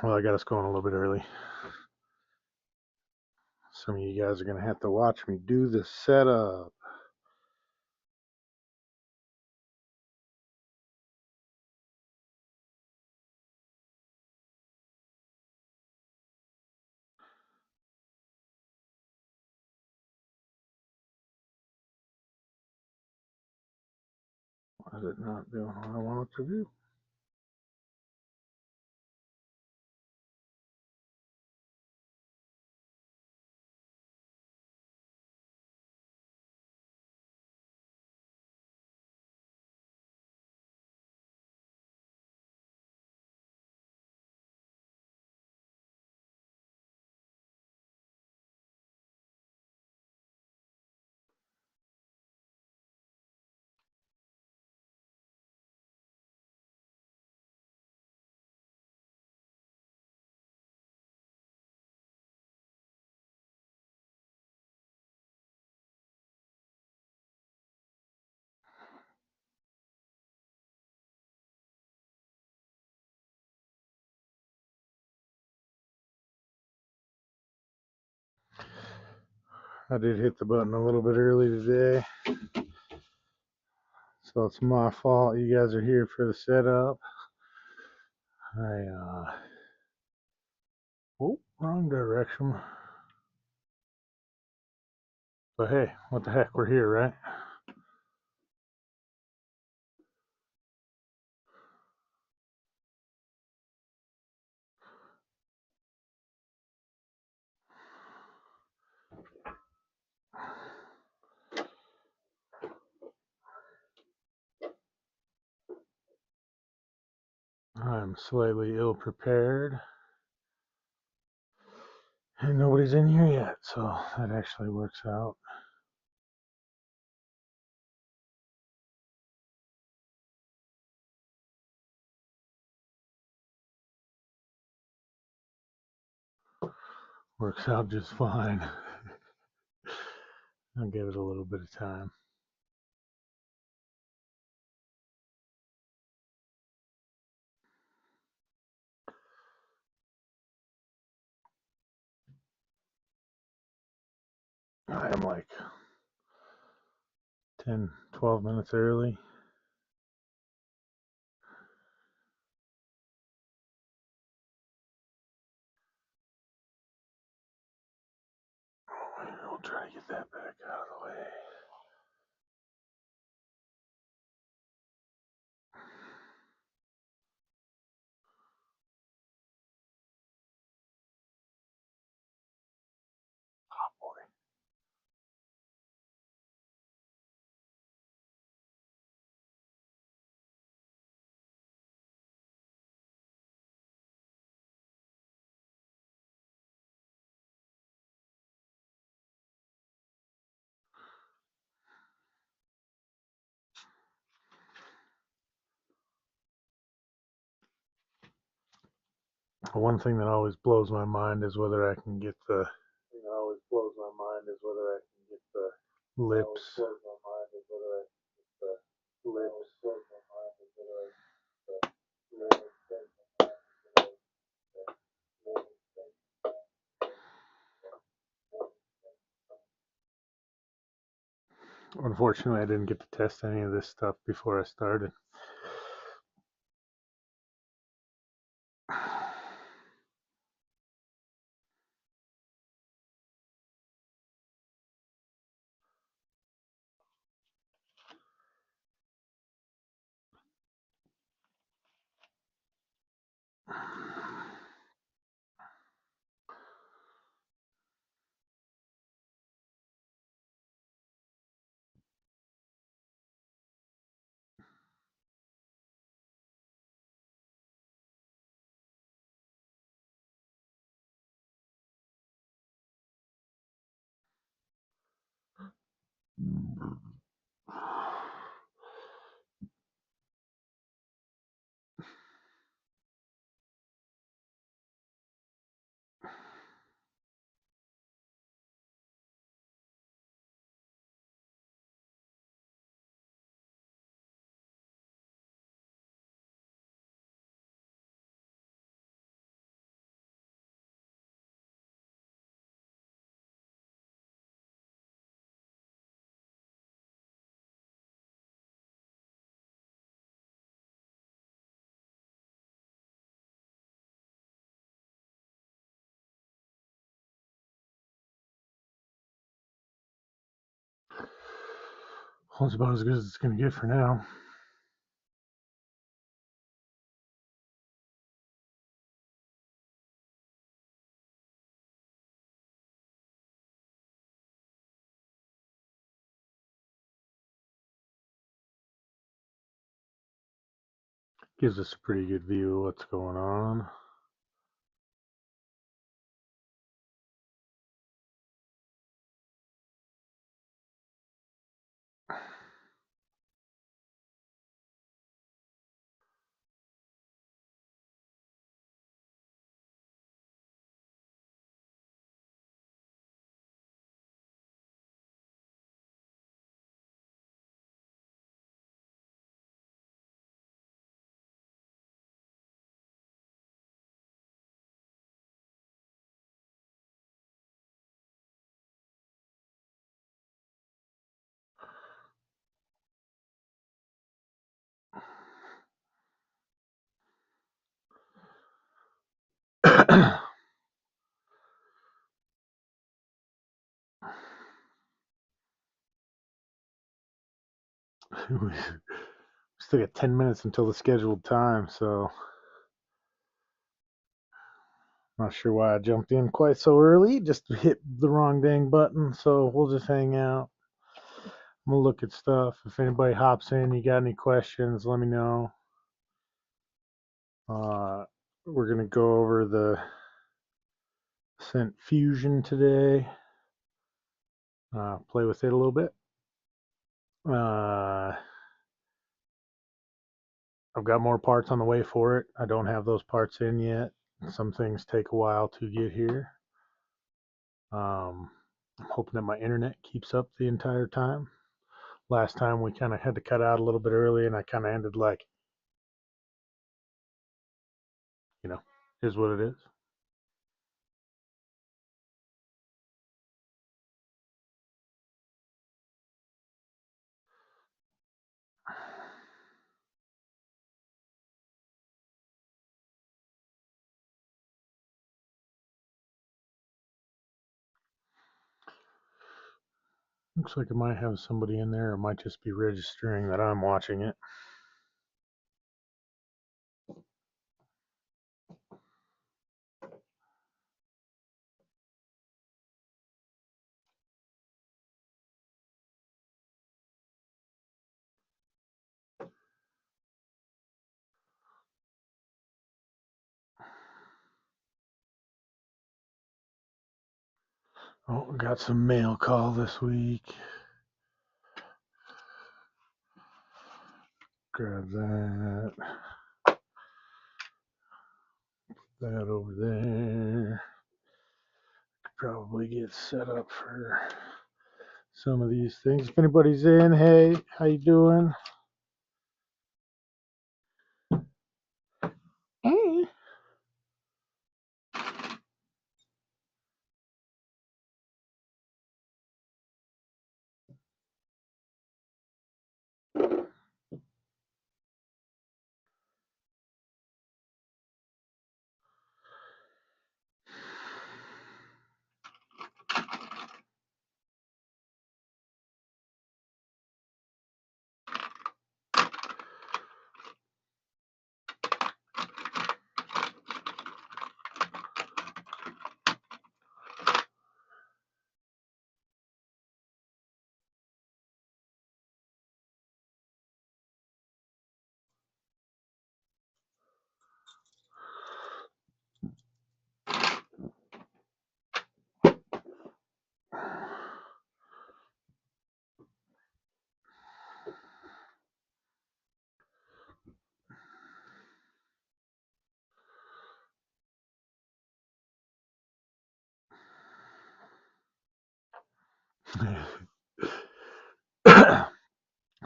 Well, I got us going a little bit early. Some of you guys are going to have to watch me do the setup. Why is it not doing what I want it to do? I did hit the button a little bit early today, so it's my fault. You guys are here for the setup. Oh, wrong direction. But hey, what the heck, we're here, right? I'm slightly ill prepared. And nobody's in here yet, so that actually works out. Works out just fine. I'll give it a little bit of time. I am like 10, 12 minutes early. We'll try to get that back out of the way. Oh boy. One thing that always blows my mind is whether I can get the lips. Unfortunately, I didn't get to test any of this stuff before I started. Well, it's about as good as it's going to get for now. Gives us a pretty good view of what's going on. We still got 10 minutes until the scheduled time, so not sure why I jumped in quite so early. Just hit the wrong dang button, so we'll just hang out. I'm gonna look at stuff. If anybody hops in, you got any questions, let me know. Uh, we're gonna go over the Scent Fusion today. Play with it a little bit. I've got more parts on the way for it. I don't have those parts in yet. Some things take a while to get here. I'm hoping that my internet keeps up the entire time. Last time we kind of had to cut out a little bit early, and I kind of ended like, you know, is what it is. Looks like it might have somebody in there. It might just be registering that I'm watching it. Oh, got some mail call this week. Grab that. That over there. Probably get set up for some of these things. If anybody's in, hey, how you doing? Hey.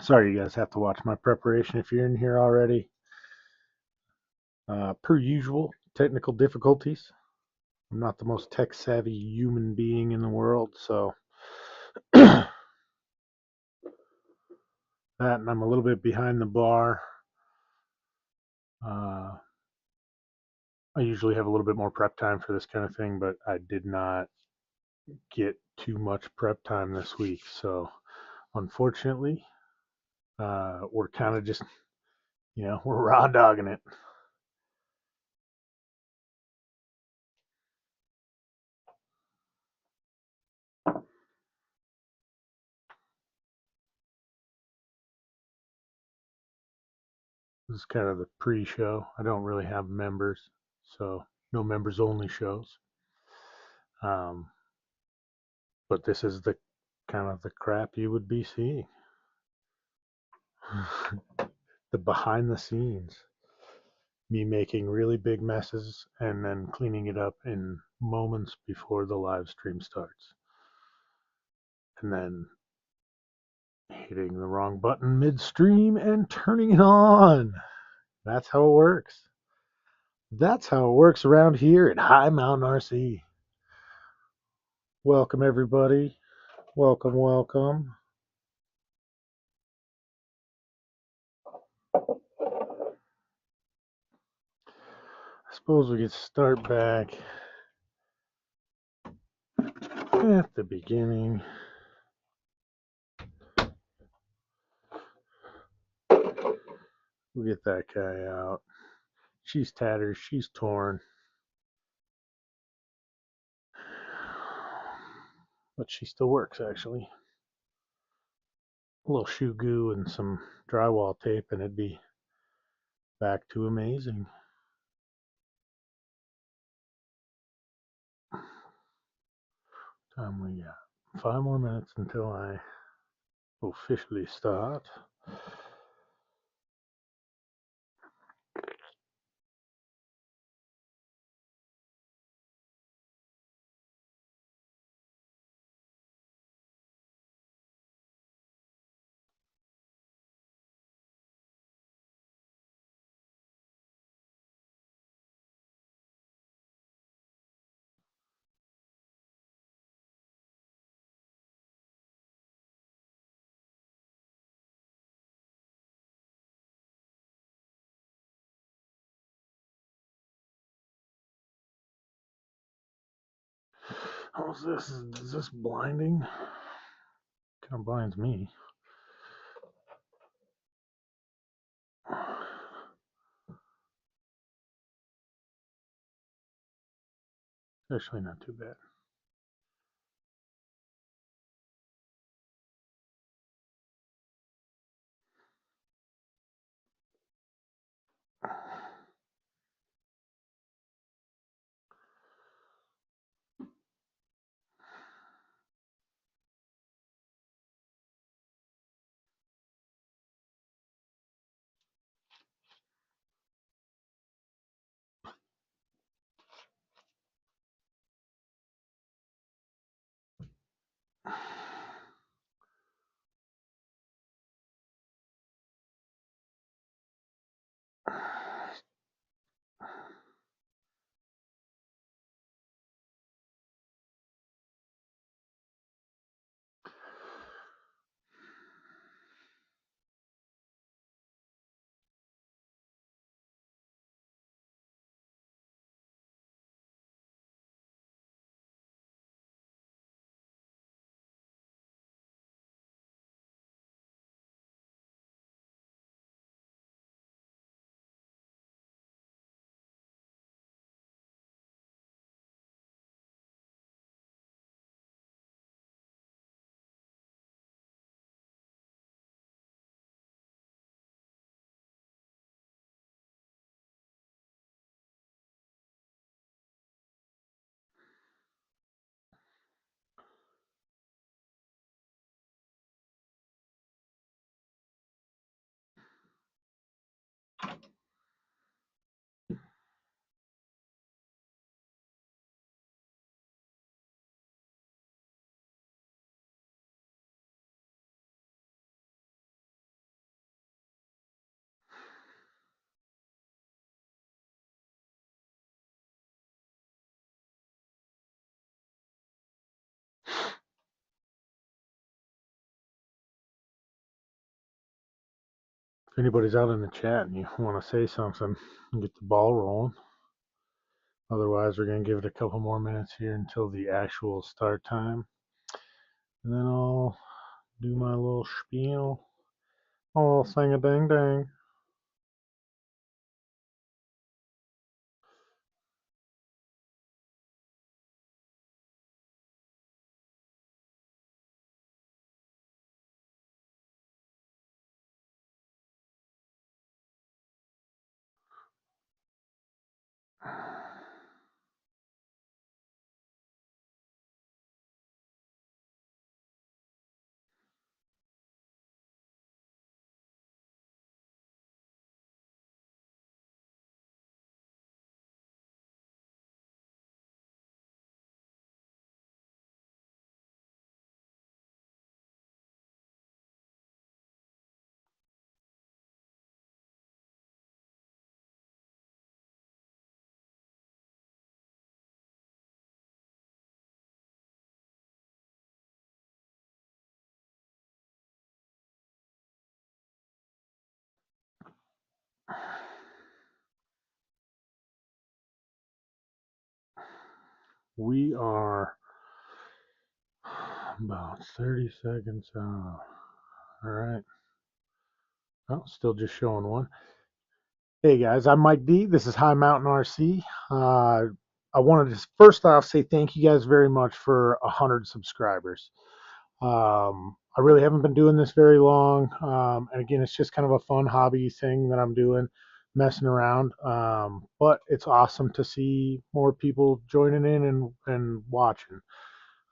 Sorry, you guys have to watch my preparation if you're in here already. Per usual, technical difficulties. I'm not the most tech savvy human being in the world, so that, and I'm a little bit behind the bar. Uh, I usually have a little bit more prep time for this kind of thing, but I did not get too much prep time this week. So, unfortunately, We're kind of just, we're raw dogging it. This is kind of the pre-show. I don't really have members, so no members only shows. Um, but this is the kind of the crap you would be seeing. The behind the scenes. Me making really big messes and then cleaning it up in moments before the live stream starts. And then hitting the wrong button midstream and turning it on. That's how it works. That's how it works around here at High Mountain RC. Welcome, everybody. Welcome, welcome. I suppose we could start back at the beginning. We'll get that guy out. She's tattered, she's torn. But she still works, actually. A little shoe goo and some drywall tape, and it'd be back to amazing. Time we got 5 more minutes until I officially start. How's this? Is this blinding? Kind of blinds me. Actually, not too bad. If anybody's out in the chat and you want to say something, get the ball rolling. Otherwise, we're going to give it a couple more minutes here until the actual start time. And then I'll do my little spiel. Oh, sing a ding ding. We are about 30 seconds out. All right. Oh, still just showing one. Hey guys, I'm Mike D. This is High Mountain RC. I wanted to first off say thank you guys very much for 100 subscribers. I really haven't been doing this very long, and again, it's just kind of a fun hobby thing that I'm doing, messing around. But it's awesome to see more people joining in and watching.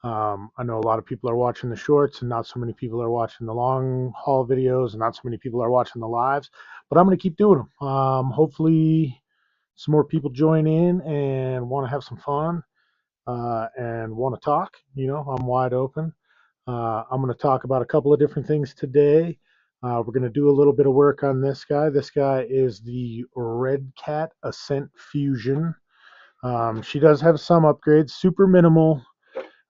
I know a lot of people are watching the shorts, and not so many people are watching the long haul videos, and not so many people are watching the lives. But I'm going to keep doing them. Hopefully, some more people join in and want to have some fun and want to talk. I'm wide open. I'm going to talk about a couple of different things today. We're going to do a little bit of work on this guy. This guy is the Redcat Ascent Fusion. She does have some upgrades, super minimal,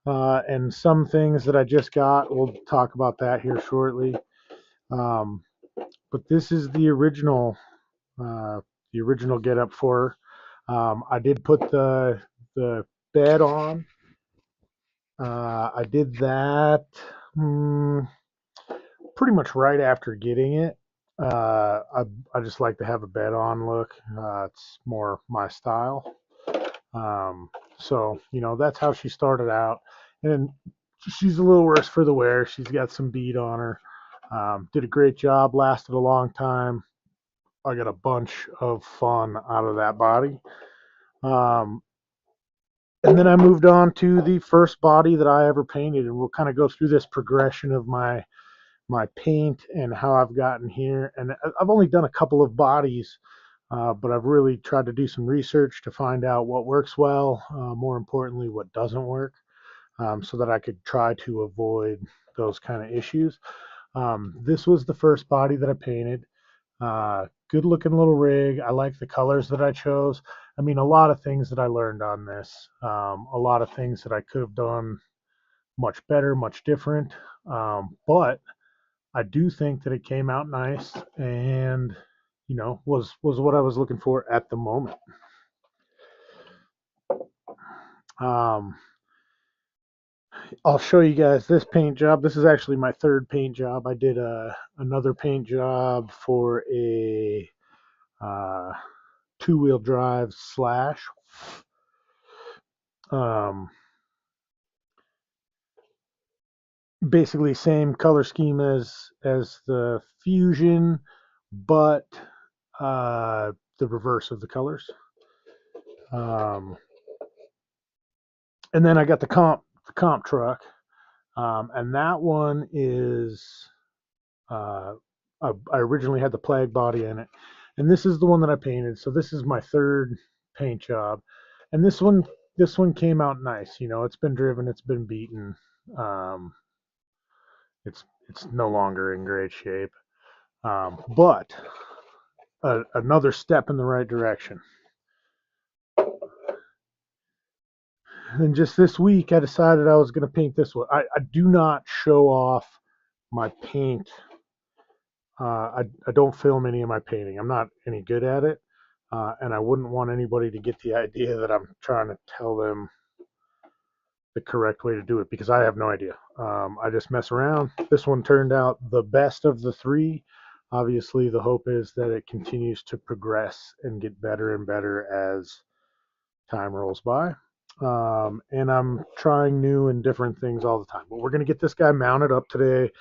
and some things that I just got. We'll talk about that here shortly. Um, but this is uh, the original get up for her. I did put the bed on. I did that pretty much right after getting it. I just like to have a bed on look. It's more my style. Um, so that's how she started out, and she's a little worse for the wear. She's got some bead on her. Did a great job. Lasted a long time. I got a bunch of fun out of that body. Um, and then I moved on to the first body that I ever painted, and we'll kind of go through this progression of my paint and how I've gotten here. And I've only done a couple of bodies, but I've really tried to do some research to find out what works well, more importantly, what doesn't work, so that I could try to avoid those kind of issues. This was the first body that I painted. Good looking little rig. I like the colors that I chose. I mean, a lot of things that I learned on this, a lot of things that I could have done much better, much different. But I do think that it came out nice and was what I was looking for at the moment. Um, I'll show you guys this paint job. This is actually my third paint job. I did another paint job for a uh, two-wheel drive slash. Um, Basically same color scheme as the Fusion, but the reverse of the colors. Um, and then I got the comp truck, and that one is I originally had the Plague body in it, and this is the one that I painted. So this is my third paint job, and this one came out nice. It's been driven, it's been beaten. Um, it's no longer in great shape, but another step in the right direction. And just this week, I decided I was going to paint this one. I do not show off my paint. I don't film any of my painting. I'm not any good at it. And I wouldn't want anybody to get the idea that I'm trying to tell them the correct way to do it, because I have no idea. I just mess around. This one turned out the best of the three. Obviously, the hope is that it continues to progress and get better and better as time rolls by. And I'm trying new and different things all the time. But we're going to get this guy mounted up today.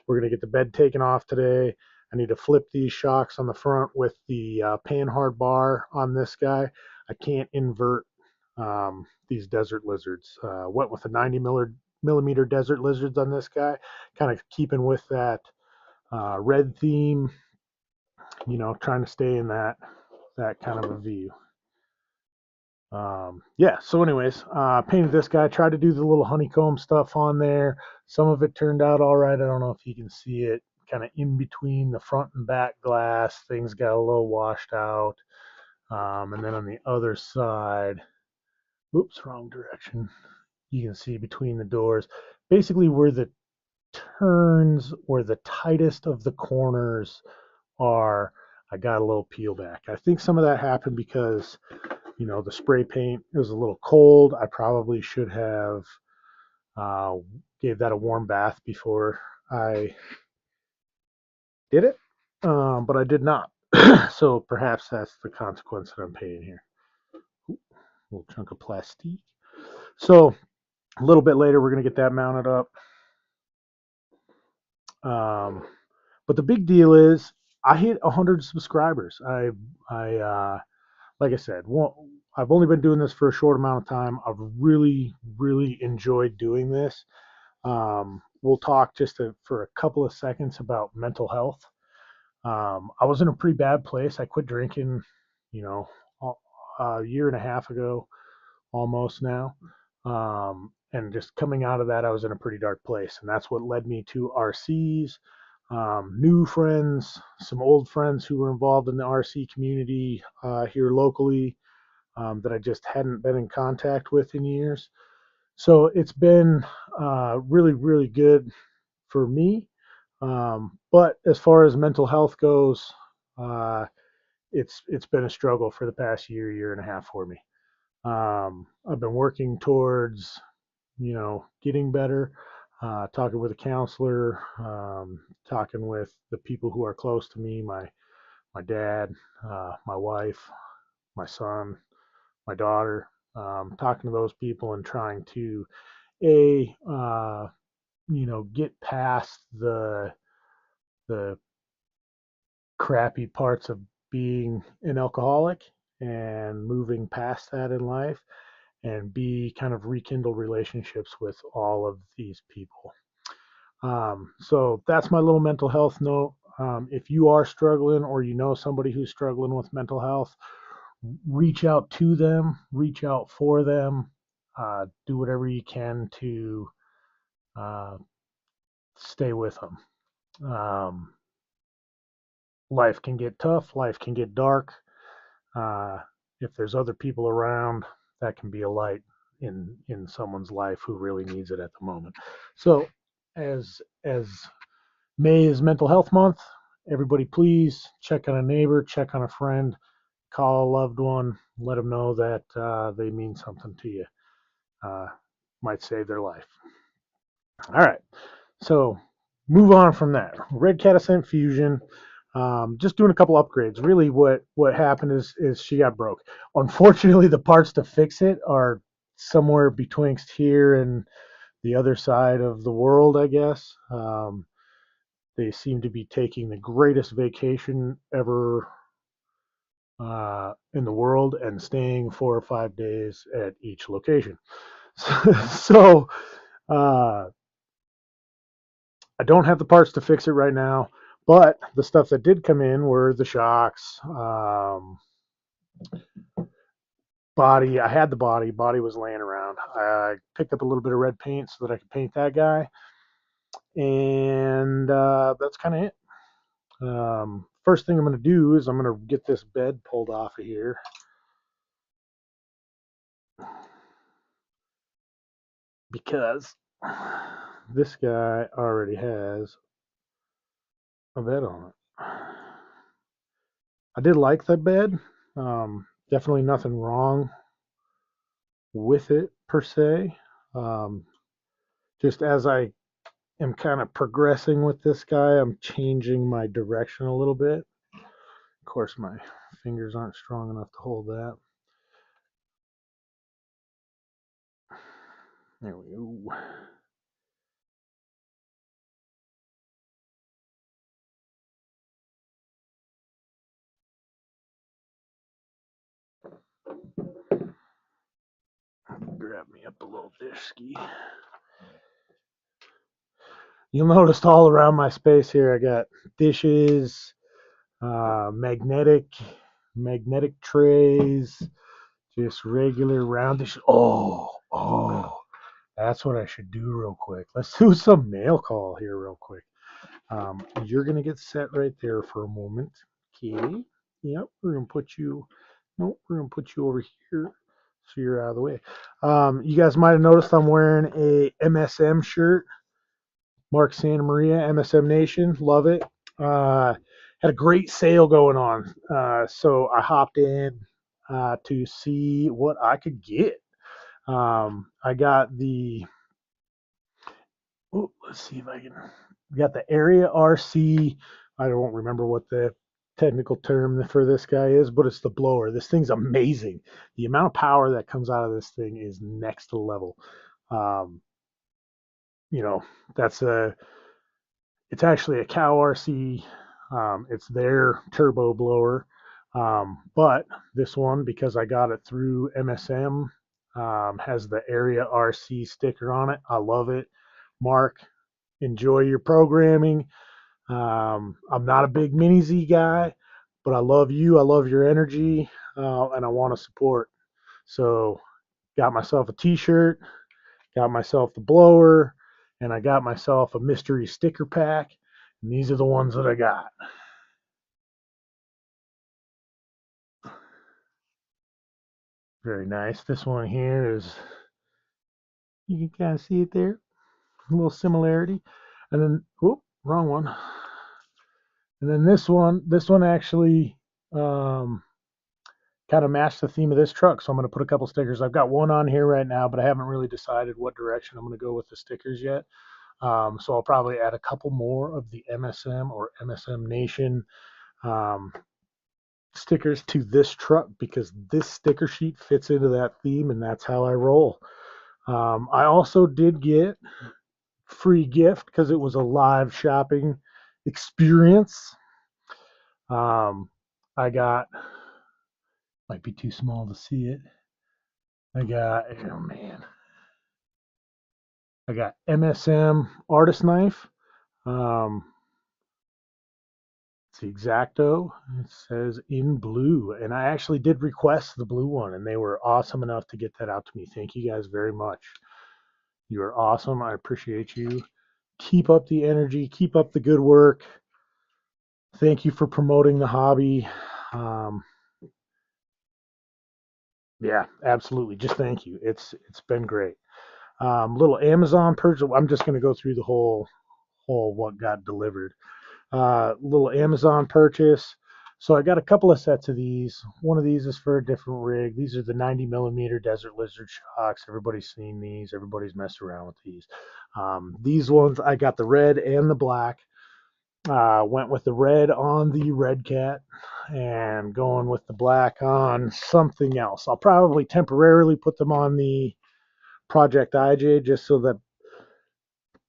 We're going to get the bed taken off today. I need to flip these shocks on the front with the panhard bar on this guy. I can't invert these desert lizards. Went with the 90 millimeter desert lizards on this guy, kind of keeping with that red theme, trying to stay in that kind of a view. Yeah, so anyways, painted this guy, tried to do the little honeycomb stuff on there. Some of it turned out all right. I don't know if you can see it kind of in between the front and back glass. Things got a little washed out. And then on the other side, oops, wrong direction. You can see between the doors, basically where the turns or the tightest of the corners are, I got a little peel back. I think some of that happened because the spray paint was a little cold. I probably should have uh, gave that a warm bath before I did it, but I did not. So perhaps that's the consequence that I'm paying here. Ooh, little chunk of plastic. So a little bit later, we're going to get that mounted up. Um, but the big deal is I hit 100 subscribers. Like I said, I've only been doing this for a short amount of time. I've really, really enjoyed doing this. We'll talk just for a couple of seconds about mental health. I was in a pretty bad place. I quit drinking, you know, a year and a half ago, almost now. And just coming out of that, I was in a pretty dark place. And that's what led me to RCs, new friends, some old friends who were involved in the RC community here locally that I just hadn't been in contact with in years. So it's been really, really good for me. But as far as mental health goes, uh, it's been a struggle for the past year and a half for me. I've been working towards, getting better, talking with a counselor, talking with the people who are close to me, my dad, my wife, my son, my daughter, talking to those people and trying to get past the crappy parts of being an alcoholic and moving past that in life and be kind of rekindle relationships with all of these people. So that's my little mental health note. If you are struggling or you know somebody who's struggling with mental health, reach out to them, reach out for them, do whatever you can to uh, stay with them. Um, Life can get tough, life can get dark. Uh, if there's other people around, that can be a light in someone's life who really needs it at the moment. So, as May is Mental Health Month, everybody please check on a neighbor, check on a friend, call a loved one, let them know that they mean something to you. Uh, might save their life. All right. So move on from that. Redcat Ascent Fusion. Just doing a couple upgrades. Really, what happened is she got broke. Unfortunately, the parts to fix it are somewhere betwixt here and the other side of the world, I guess. They seem to be taking the greatest vacation ever in the world and staying 4 or 5 days at each location. So uh, I don't have the parts to fix it right now, but the stuff that did come in were the shocks, body. I had the body. Body was laying around. I picked up a little bit of red paint so that I could paint that guy, and that's kind of it. First thing I'm going to do is I'm going to get this bed pulled off of here. Because this guy already has a bed on it. I did like the bed. Definitely nothing wrong with it per se. Um, just as I am kind of progressing with this guy. I'm changing my direction a little bit. Of course, my fingers aren't strong enough to hold that. There we go. Grab me up a little dish ski. You'll notice all around my space here, I got dishes, magnetic trays, just regular round dishes. Oh, that's what I should do real quick. Let's do some mail call here real quick. You're gonna get set right there for a moment. Okay. Yep, we're gonna put you. Nope, we're gonna put you over here so you're out of the way. You guys might have noticed I'm wearing a MSM shirt. Mark Santa Maria, MSM Nation, love it. Had a great sale going on, so I hopped in to see what I could get. I got the let's see if I can. We got the Area RC. I don't remember what the technical term for this guy is, but it's the blower. This thing's amazing. The amount of power that comes out of this thing is next level. Um, you know, that's a. It's actually a Cow RC. It's their turbo blower, but this one, because I got it through MSM, has the Area RC sticker on it. I love it. Mark, enjoy your programming. I'm not a big Mini Z guy, but I love you. I love your energy, and I want to support. So, got myself a T-shirt, got myself the blower, and I got myself a mystery sticker pack. And these are the ones that I got. Very nice. This one here is, you can kind of see it there, a little similarity. And then, whoop, wrong one. And then this one actually kind of match the theme of this truck. So I'm going to put a couple stickers. I've got one on here right now, but I haven't really decided what direction I'm going to go with the stickers yet. So I'll probably add a couple more of the MSM or MSM Nation um, stickers to this truck because this sticker sheet fits into that theme and that's how I roll. I also did get free gift because it was a live shopping experience. Um, I got, might be too small to see it. I got, oh man, I got MSM artist knife. Um, it's the Exacto. It says in blue, and I actually did request the blue one, and they were awesome enough to get that out to me. Thank you guys very much. You are awesome. I appreciate you. Keep up the energy. Keep up the good work. Thank you for promoting the hobby. Um, yeah, absolutely. Just thank you. It's been great. Little Amazon purchase. I'm just going to go through the whole what got delivered. Little Amazon purchase. So I got a couple of sets of these. One of these is for a different rig. These are the 90 millimeter Desert Lizard shocks. Everybody's seen these. Everybody's messed around with these. These ones, I got the red and the black. Went with the red on the Redcat and going with the black on something else. I'll probably temporarily put them on the Project IJ just so that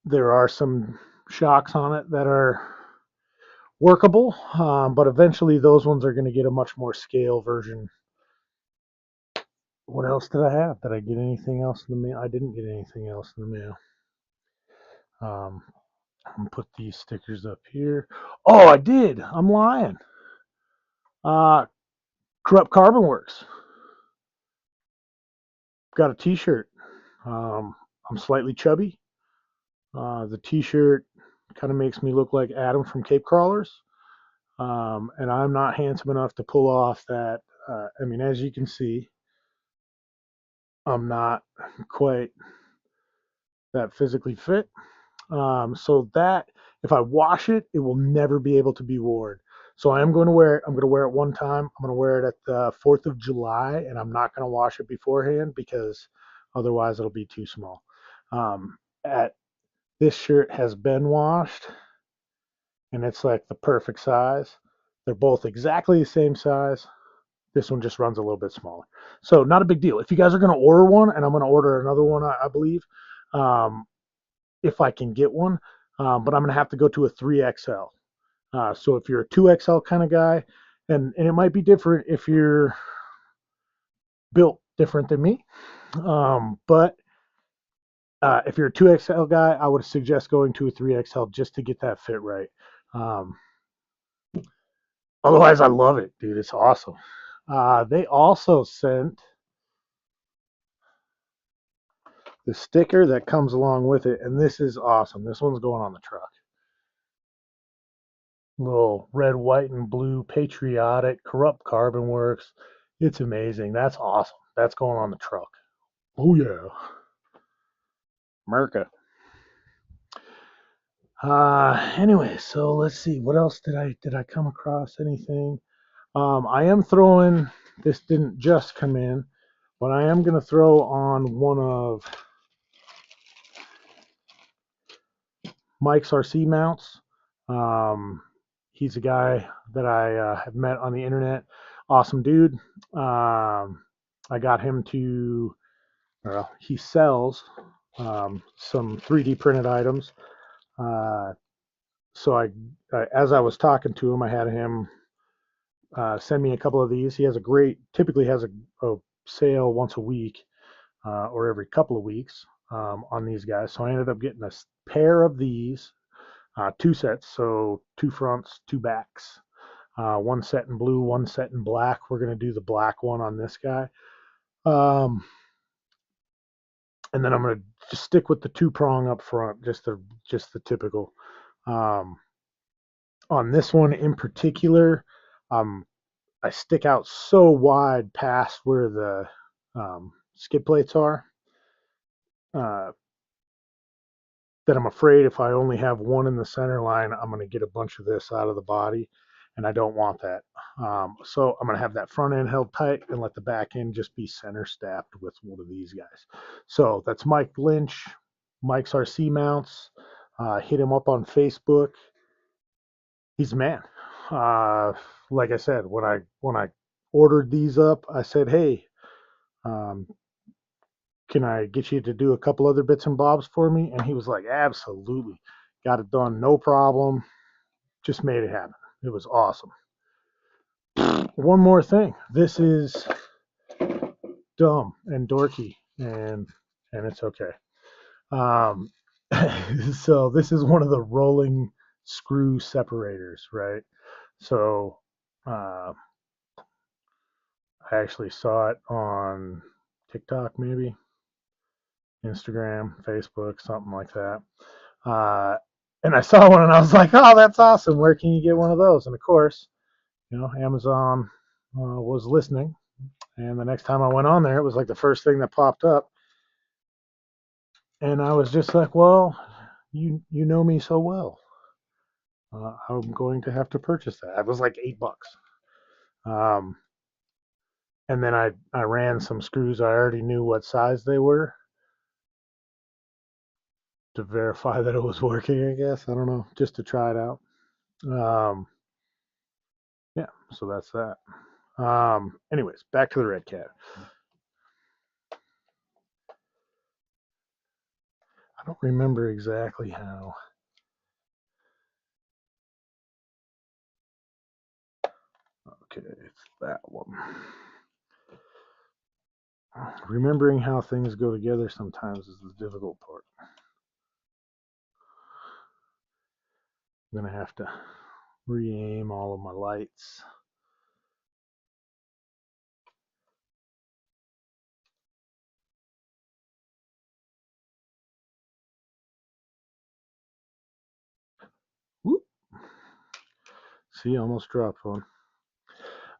there are some shocks on it that are workable, but eventually those ones are going to get a much more scale version. What else did I have? Did I get anything else in the mail? I didn't get anything else in the mail. I'm gonna put these stickers up here. Oh, I did. I'm lying. Uh, Corrupt Carbon Works got a T-shirt. I'm slightly chubby. The T-shirt kind of makes me look like Adam from Cape Crawlers, and I'm not handsome enough to pull off that. I mean, as you can see, I'm not quite that physically fit. So that if I wash it, it will never be able to be worn. So I am going to wear it. I'm going to wear it one time. I'm going to wear it at the 4th of July, and I'm not going to wash it beforehand because otherwise it'll be too small. At This shirt has been washed and it's like the perfect size. They're both exactly the same size. This one just runs a little bit smaller. So not a big deal. If you guys are going to order one, and I'm going to order another one, I believe, um, if I can get one, but I'm going to have to go to a 3XL. So if you're a 2XL kind of guy, and it might be different if you're built different than me, but if you're a 2XL guy, I would suggest going to a 3XL just to get that fit right. Um, Otherwise, I love it, dude. It's awesome. They also sent the sticker that comes along with it, and this is awesome. This one's going on the truck. Little red, white, and blue patriotic corrupt carbon works. It's amazing. That's awesome. That's going on the truck. Oh yeah, America. Anyway, so let's see. What else did I come across? Anything? I am throwing. This didn't just come in, but I am gonna throw on one of Mike's RC mounts. Um, he's a guy that I have met on the internet. Awesome dude. I got him to, well, he sells some 3D printed items. Uh, so as I was talking to him, I had him send me a couple of these. He has a great, typically has a sale once a week or every couple of weeks on these guys. So I ended up getting a pair of these, two sets, so two fronts, two backs, one set in blue, one set in black. We're going to do the black one on this guy. Um, and then I'm going to just stick with the two prong up front, just the typical. Um, on this one in particular, um, I stick out so wide past where the skid plates are uh, that I'm afraid if I only have one in the center line, I'm going to get a bunch of this out of the body, and I don't want that. So I'm going to have that front end held tight and let the back end just be center stabbed with one of these guys. So that's Mike Lynch, Mike's RC Mounts. Hit him up on Facebook. He's a man. Uh, like I said, when I ordered these up, I said, "Hey, um, can I get you to do a couple other bits and bobs for me?" And he was like, "Absolutely, got it done, no problem." Just made it happen. It was awesome. One more thing. This is dumb and dorky, and it's okay. Um, so this is one of the rolling screw separators, right? So uh, I actually saw it on TikTok, maybe Instagram, Facebook, something like that. Uh, and I saw one and I was like, "Oh, that's awesome! Where can you get one of those?" And of course, Amazon was listening. And the next time I went on there, it was like the first thing that popped up. And I was just like, "Well, you know me so well. I'm going to have to purchase that." It was like $8. Um, and then I ran some screws. I already knew what size they were to verify that it was working. I guess I don't know, just to try it out. Um, yeah, so that's that. Anyways, back to the Redcat. I don't remember exactly how. Okay, it's that one. Remembering how things go together sometimes is the difficult part. I'm gonna have to re-aim all of my lights. Whoop. See, almost dropped one.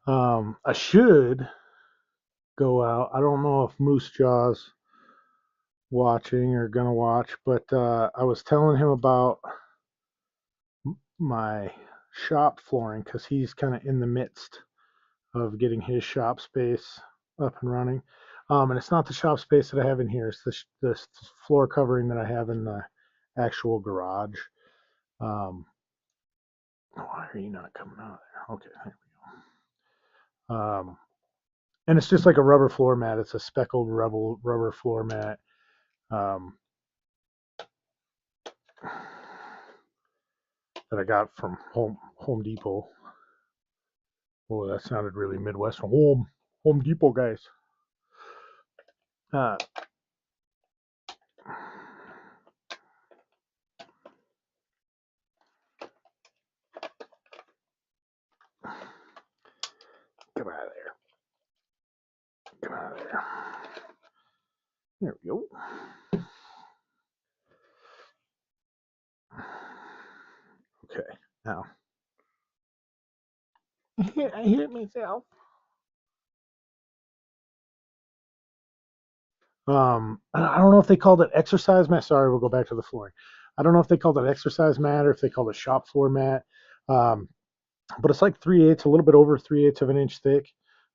I should go out. I don't know if Moose Jaw's watching or gonna watch, but I was telling him about my shop flooring because he's kind of in the midst of getting his shop space up and running. And it's not the shop space that I have in here. It's the floor covering that I have in the actual garage. Why are you not coming out of there? Okay, there we go. And it's just like a rubber floor mat. It's a speckled rubber floor mat. Um, that I got from Home Depot. Oh, that sounded really Midwestern. Home Depot guys. Uh, Come out of there. Come out of there. There we go. Okay, now I hit myself. I don't know if they called it exercise mat. Sorry, we'll go back to the flooring. I don't know if they called it exercise mat or if they called it shop floor mat. Um, but it's like 3/8, a little bit over 3/8 of an inch thick.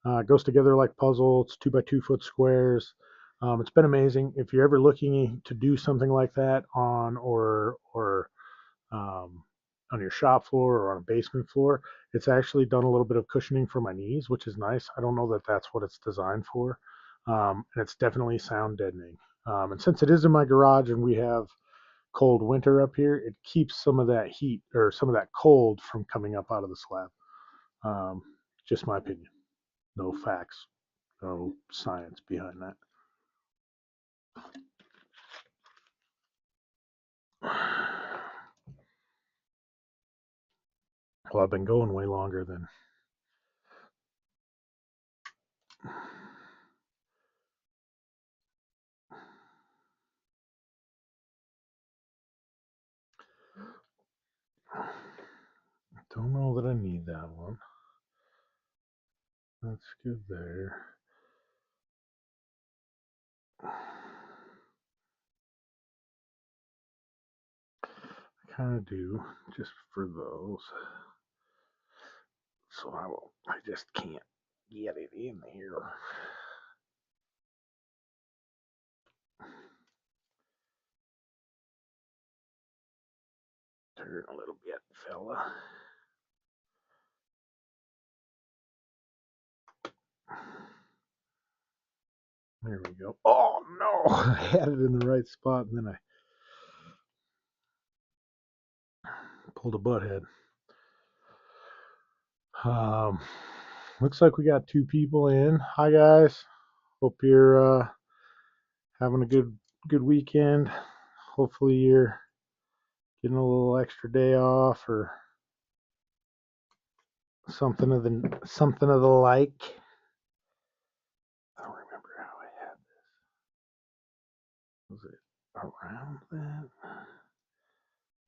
It goes together like puzzle. It's 2 by 2 foot squares. It's been amazing. If you're ever looking to do something like that um, on your shop floor or on a basement floor, it's actually done a little bit of cushioning for my knees, which is nice. I don't know that that's what it's designed for, and it's definitely sound deadening. And since it is in my garage and we have cold winter up here, it keeps some of that heat or some of that cold from coming up out of the slab. Um, just my opinion. No facts, no science behind that. Well, I've been going way longer than. Don't know that I need that one. That's good there. I kind of do, just for those. So I just can't get it in here. Turn a little bit, fella. There we go. Oh no, I had it in the right spot and then I pulled a butt head. Um, Looks like we got 2 people in. Hi guys. Hope you're having a good weekend. Hopefully you're getting a little extra day off or something of the like. I don't remember how I had this. Was it around that?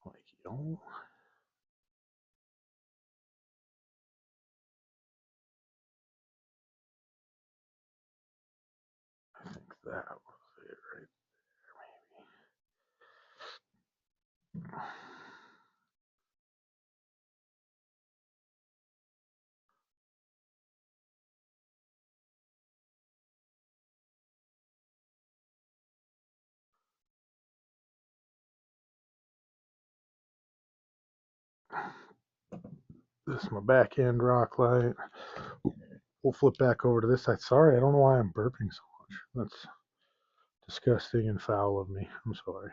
Like yo, I think that was it right there, maybe. This is my back end rock light. We'll flip back over to this side. Sorry, I don't know why I'm burping so much. That's disgusting and foul of me. I'm sorry.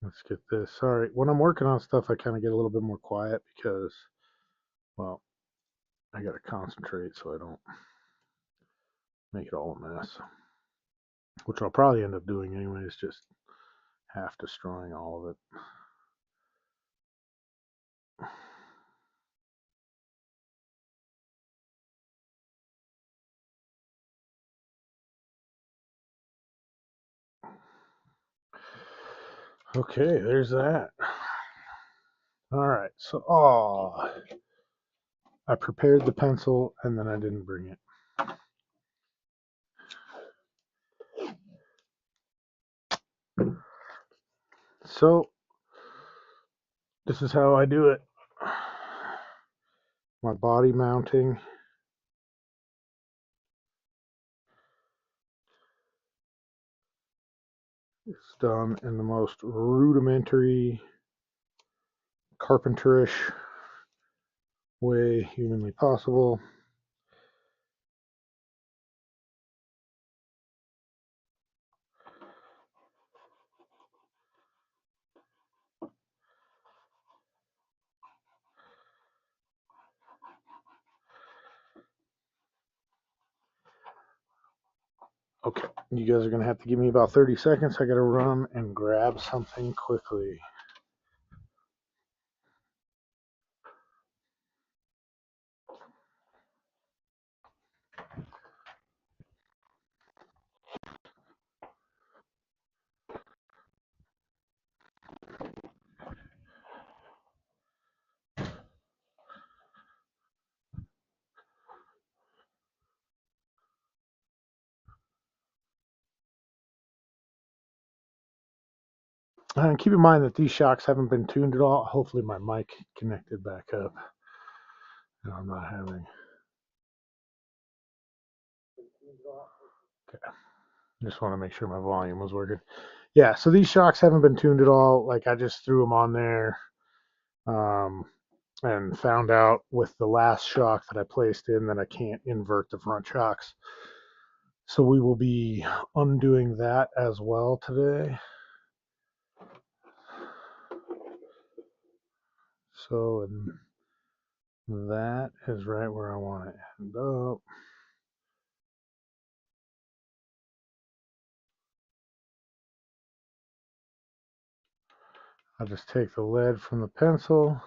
Let's get this. Sorry. When I'm working on stuff, I kind of get a little bit more quiet because, well, I got to concentrate so I don't make it all a mess, which I'll probably end up doing anyways, just half destroying all of it. Okay, there's that. All right, so, I prepared the pencil and then I didn't bring it. So, this is how I do it. My body mounting It's done in the most rudimentary, carpenterish way humanly possible. Okay, you guys are going to have to give me about 30 seconds. I got to run and grab something quickly. And keep in mind that these shocks haven't been tuned at all. Hopefully my mic connected back up. No, I'm not having. Okay. Just want to make sure my volume was working. Yeah, so these shocks haven't been tuned at all. Like I just threw them on there and found out with the last shock that I placed in that I can't invert the front shocks. So we will be undoing that as well today. So and that is right where I want to end up. I'll just take the lead from the pencil.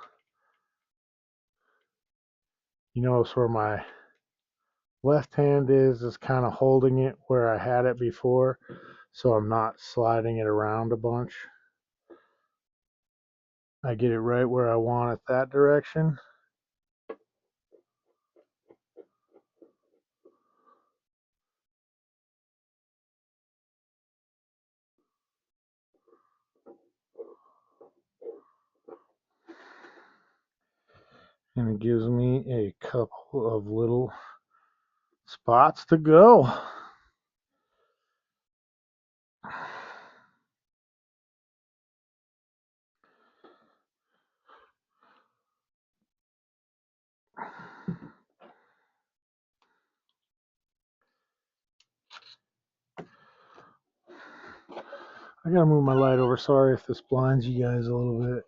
You notice where my left hand is kind of holding it where I had it before, so I'm not sliding it around a bunch. I get it right where I want it that direction. And it gives me a couple of little spots to go. I gotta move my light over. Sorry if this blinds you guys a little bit.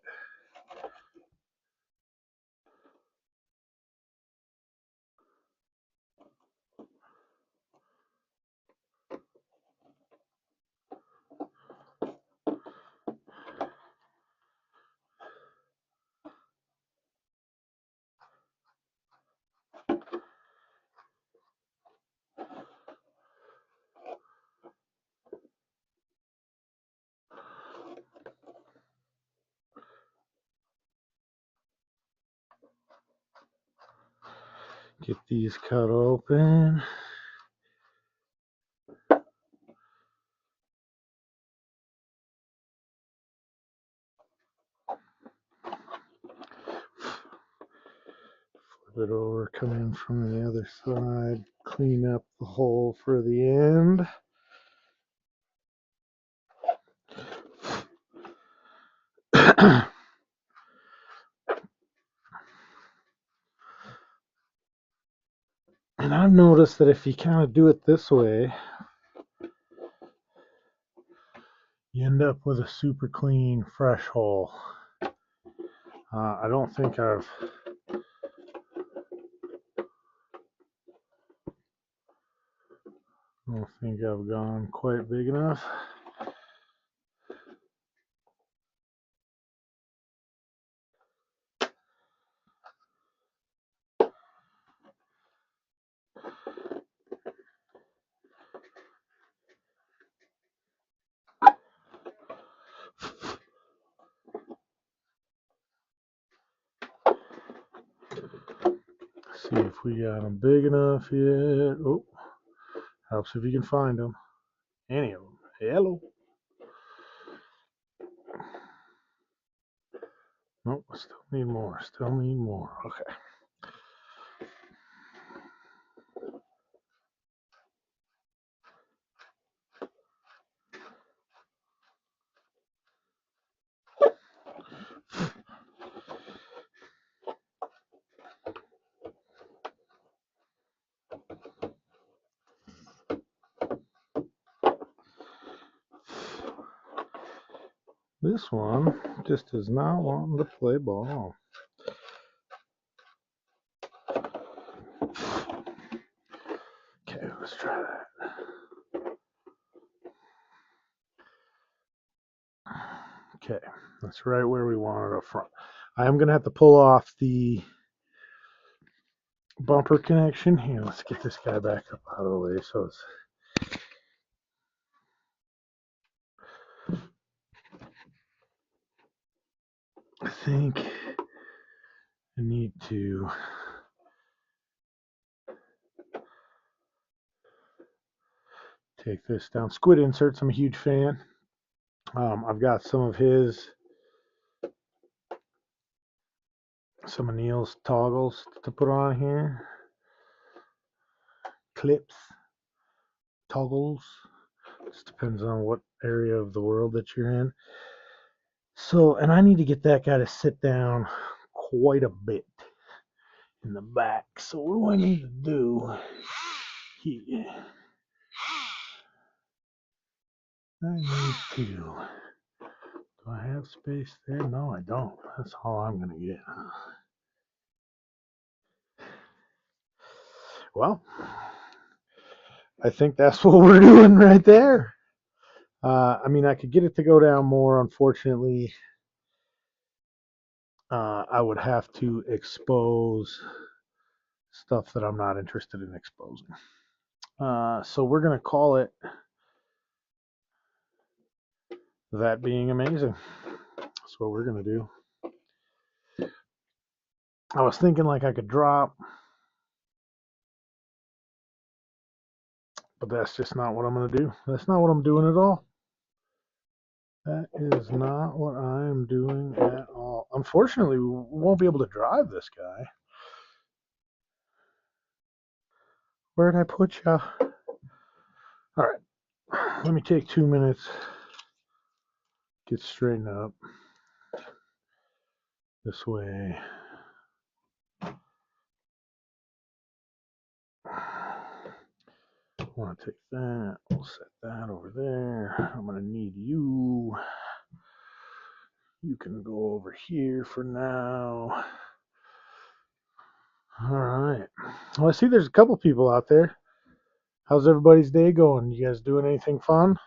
Get these cut open. Flip it over, come in from the other side, clean up the hole for the end. And I've noticed that if you kind of do it this way, you end up with a super clean, fresh hole. I don't think I've gone quite big enough. See if we got them big enough yet. Oh, helps if you can find them. Any of them. Hello. Nope, still need more. Still need more. Okay. This one just does not want to play ball. Okay, let's try that. Okay, that's right where we want it up front. I am going to have to pull off the bumper connection. Here, let's get this guy back up out of the way. So it's I think I need to take this down. Squid inserts, I'm a huge fan. I've got some of Neil's toggles to put on here. Clips, toggles. Just depends on what area of the world that you're in. So, and I need to get that guy to sit down quite a bit in the back. So what do I need to do? Here, I need to. Do I have space there? No, I don't. That's all I'm gonna get. Well, I think that's what we're doing right there. I mean, I could get it to go down more. Unfortunately, I would have to expose stuff that I'm not interested in exposing. So we're going to call it that being amazing. That's what we're going to do. I was thinking like I could drop, but that's just not what I'm going to do. That's not what I'm doing at all. That is not what I'm doing at all. Unfortunately, we won't be able to drive this guy. Where'd I put you? All right, let me take 2 minutes, get straightened up this way. I want to take that. We'll set that over there. I'm going to need you. You can go over here for now. All right. Well, I see there's a couple people out there. How's everybody's day going? You guys doing anything fun?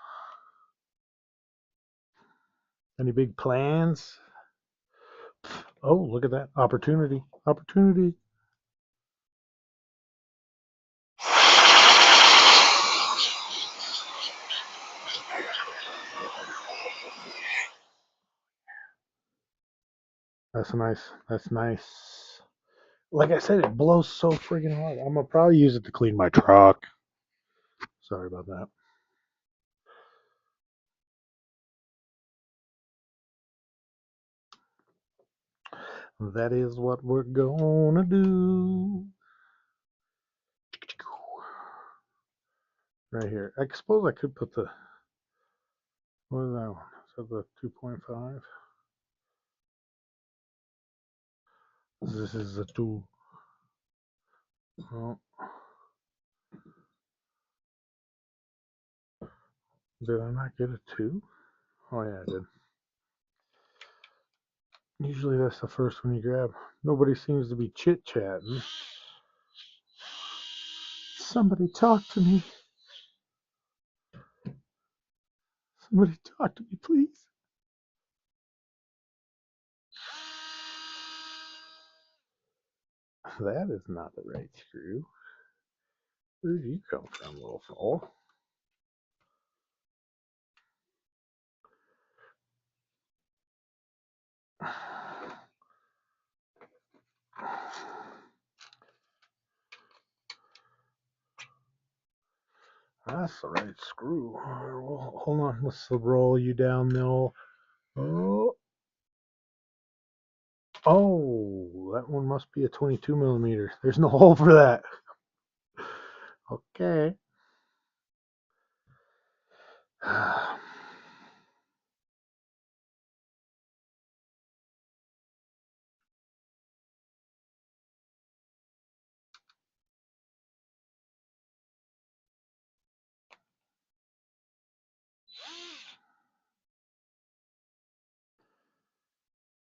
Any big plans? Oh, look at that. Opportunity. Opportunity. That's nice. That's nice. Like I said, it blows so friggin' hard. I'm gonna probably use it to clean my truck. Sorry about that. That is what we're gonna do. Right here. I suppose I could put the, what is that one? Is that the 2.5? This is the 2. Oh, did I not get a 2? Oh yeah, I did. Usually that's the first one you grab. Nobody seems to be chit-chatting. Somebody talk to me. Somebody talk to me, please. That is not the right screw. Where did you come from, little fool? That's the right screw. Hold on, let's roll you down the old. Oh, oh, that one must be a 22 millimeter. There's no hole for that. Okay.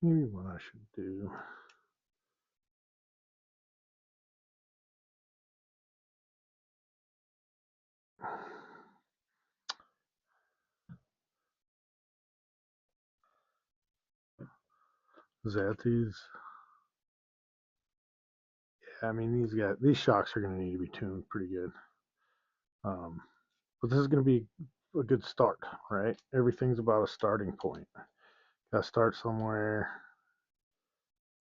maybe what I should do. Is that these? Yeah, I mean these shocks are going to need to be tuned pretty good. Um, but this is going to be a good start, right? Everything's about a starting point. Got to start somewhere,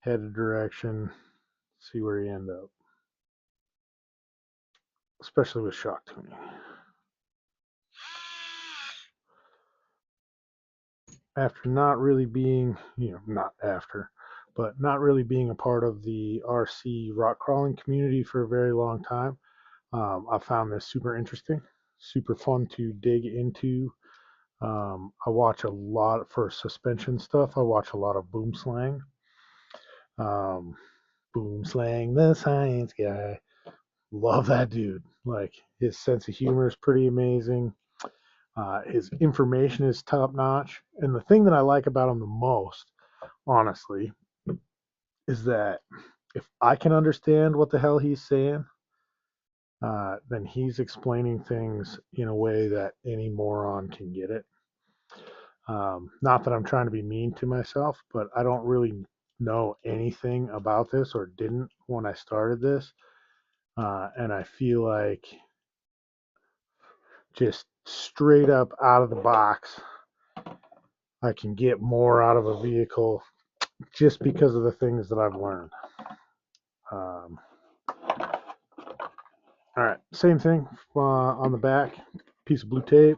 head a direction, see where you end up, especially with shock tuning. After not really being, not after, but not really being a part of the RC rock crawling community for a very long time, I found this super interesting, super fun to dig into. I watch a lot for suspension stuff. I watch a lot of Boom Slang. Um, Boom Slang, the science guy. Love that dude. Like his sense of humor is pretty amazing. His information is top notch. And the thing that I like about him the most, honestly, is that if I can understand what the hell he's saying, then he's explaining things in a way that any moron can get it. Not that I'm trying to be mean to myself, but I don't really know anything about this or didn't when I started this. And I feel like just straight up out of the box, I can get more out of a vehicle just because of the things that I've learned. Um, all right, same thing on the back, piece of blue tape.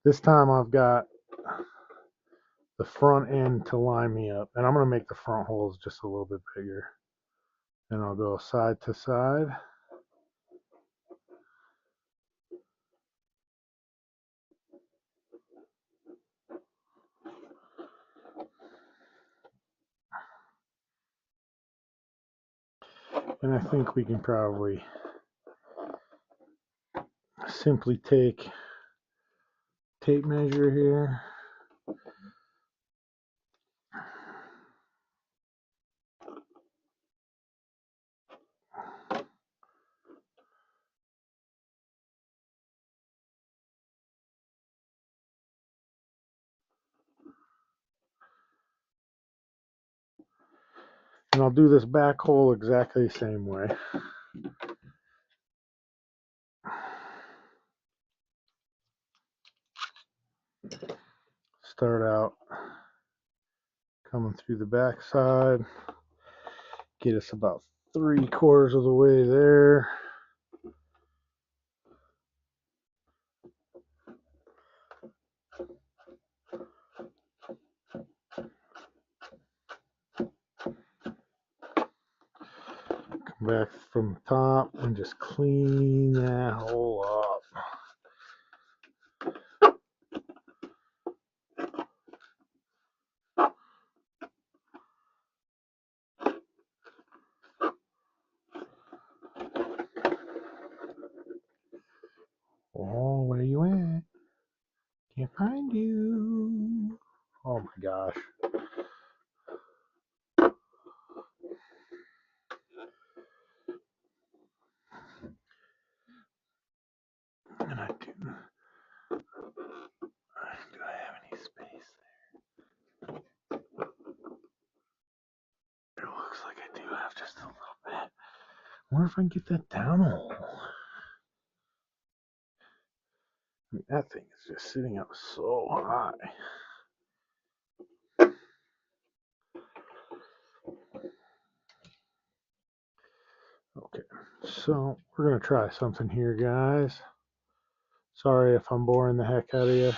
This time I've got the front end to line me up, and I'm going to make the front holes just a little bit bigger. And I'll go side to side. And I think we can probably simply take tape measure here. And I'll do this back hole exactly the same way. Start out coming through the back side. Get us about 3/4 of the way there. Come back from the top and just clean that hole up. Oh, where you at? Can't find you. Oh my gosh. And do I have any space there? It looks like I do have just a little bit. I wonder if I can get that down a hole. I mean, that thing is just sitting up so high. Okay, so we're going to try something here, guys. Sorry if I'm boring the heck out of you.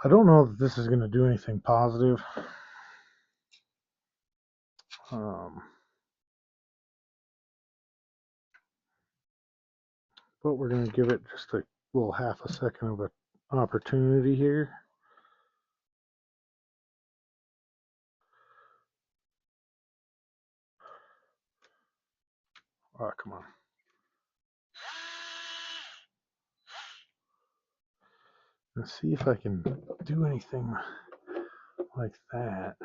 I don't know that this is going to do anything positive. But we're going to give it just a little half a second of an opportunity here. Oh, come on. Let's see if I can do anything like that.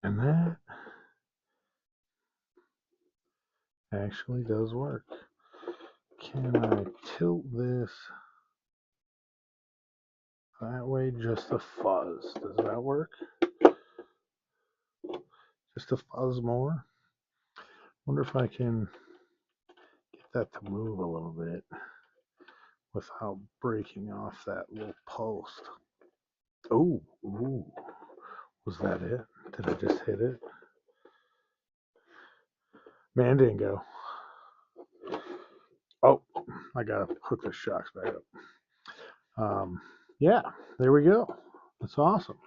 And that actually does work. Can I tilt this that way just a fuzz? Does that work? Just a fuzz more? Wonder if I can get that to move a little bit without breaking off that little post. Oh, ooh. Was that it? Did I just hit it? Mandingo. Oh, I gotta hook the shocks back up. Yeah, there we go. That's awesome.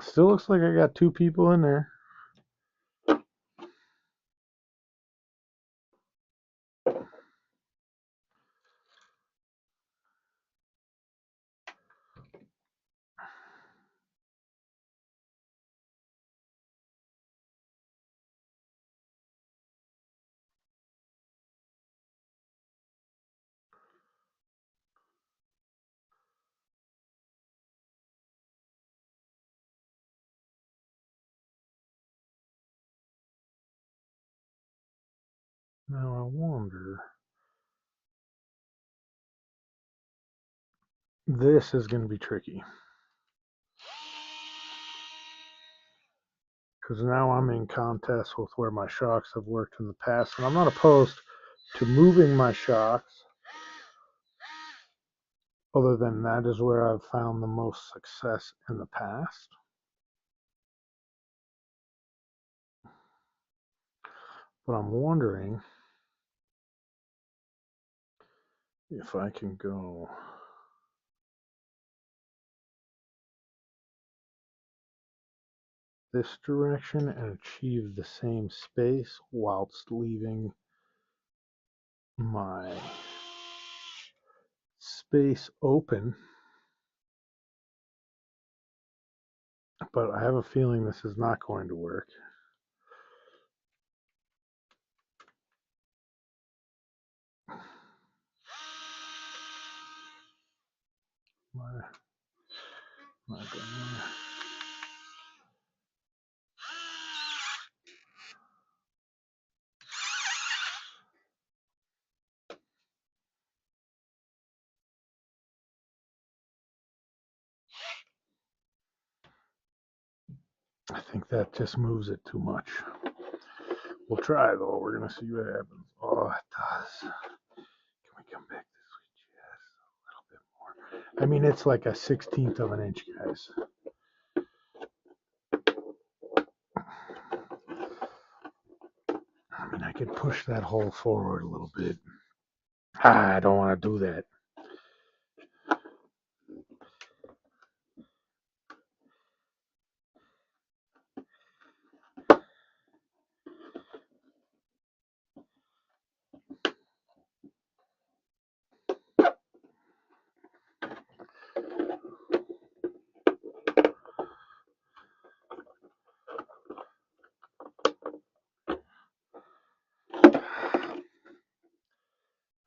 Still looks like I got 2 people in there. Now I wonder. This is going to be tricky. Because now I'm in contest with where my shocks have worked in the past. And I'm not opposed to moving my shocks. Other than that is where I've found the most success in the past. But I'm wondering if I can go this direction and achieve the same space whilst leaving my space open. But I have a feeling this is not going to work. My God. I think that just moves it too much. We'll try though. We're gonna see what happens. Oh, it does. Can we come back this way just a little bit more? I mean, it's like a 16th of an inch, guys. I mean, I could push that hole forward a little bit. I don't want to do that.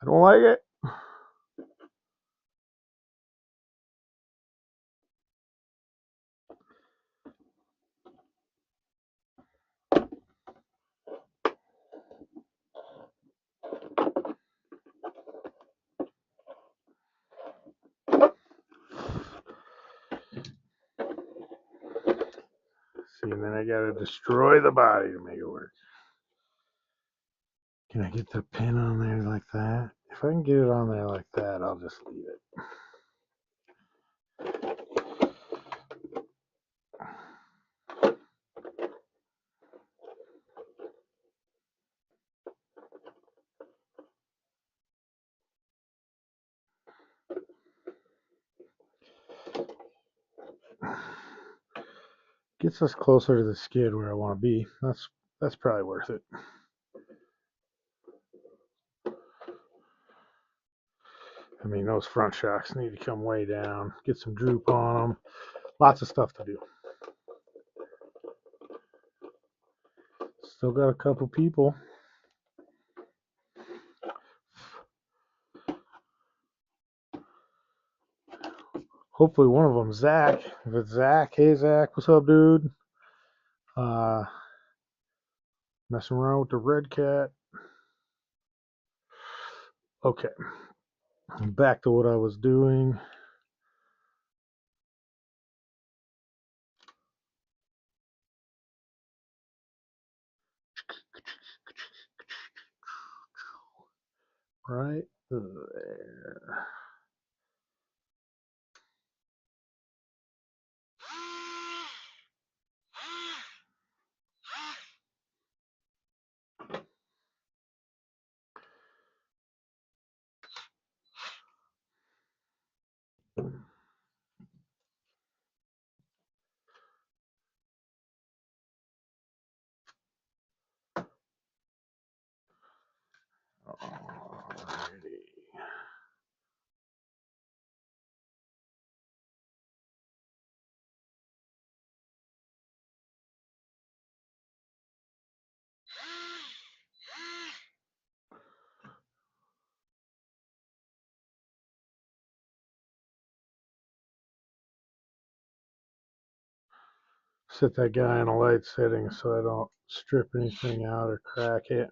I don't like it. See, and then I gotta destroy the body to make it work. Can I get the pin on there like that? If I can get it on there like that, I'll just leave it. Gets us closer to the skid where I want to be. That's probably worth it. I mean, those front shocks need to come way down. Get some droop on them. Lots of stuff to do. Still got a couple people. Hopefully one of them, Zach. If it's Zach, hey Zach, what's up, dude? Messing around with the Redcat. Okay, back to what I was doing. Right there. Alrighty. Set that guy in a light setting so I don't strip anything out or crack it.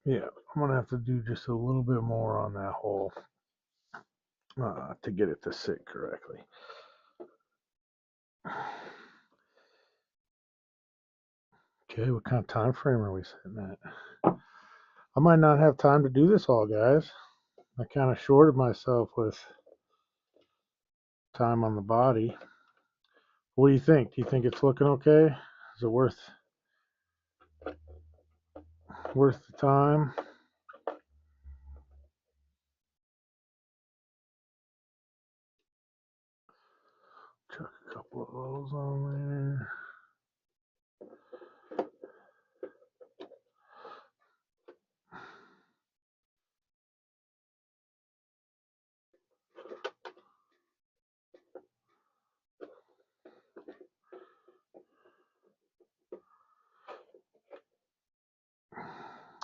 Yeah, I'm gonna have to do just a little bit more on that hole to get it to sit correctly. Okay, what kind of time frame are we setting at? I might not have time to do this all, guys. I kind of shorted myself with time on the body. What do you think? Do you think it's looking okay? Is it worth the time? Chuck a couple of those on there.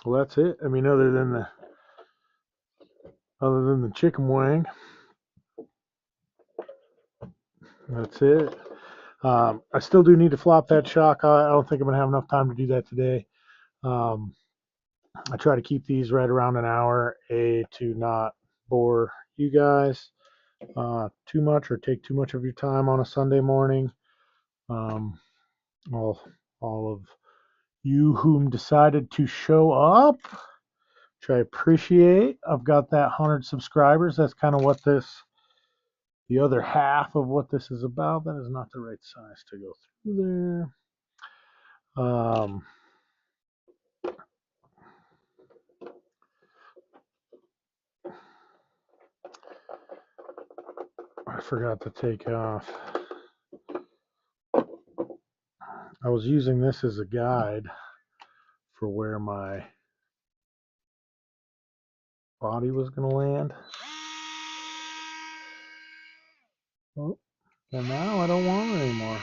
Well, that's it. I mean, other than the chicken wing, that's it. I still do need to flop that shock. I don't think I'm gonna have enough time to do that today. I try to keep these right around an hour, to not bore you guys too much or take too much of your time on a Sunday morning. Um, all of you whom decided to show up, which I appreciate. I've got that 100 subscribers. That's kind of what the other half of what this is about. That is not the right size to go through there. I forgot to take off. I was using this as a guide for where my body was going to land. Oh, and now I don't want it anymore.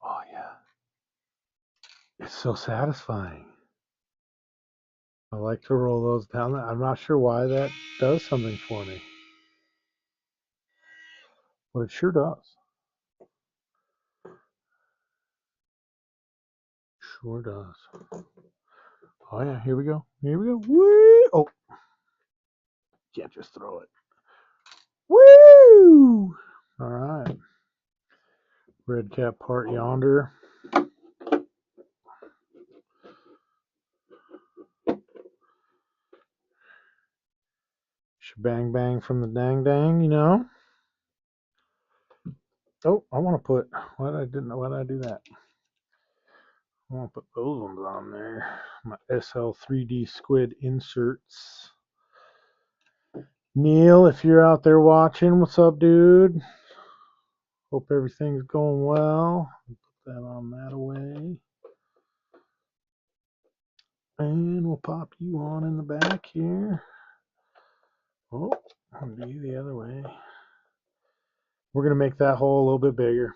Oh, yeah. It's so satisfying. I like to roll those down. I'm not sure why that does something for me, but it sure does. Sure does. Oh, yeah. Here we go. Here we go. Woo! Oh, can't just throw it. Woo! All right. Redcat part yonder. Shebang bang from the dang dang, you know. Oh, I want to put, why did I do that? I want to put those ones on there. My SL3D squid inserts. Neil, if you're out there watching, what's up, dude? Hope everything's going well. Put that on that away. And we'll pop you on in the back here. Oh, I'll do you the other way. We're going to make that hole a little bit bigger.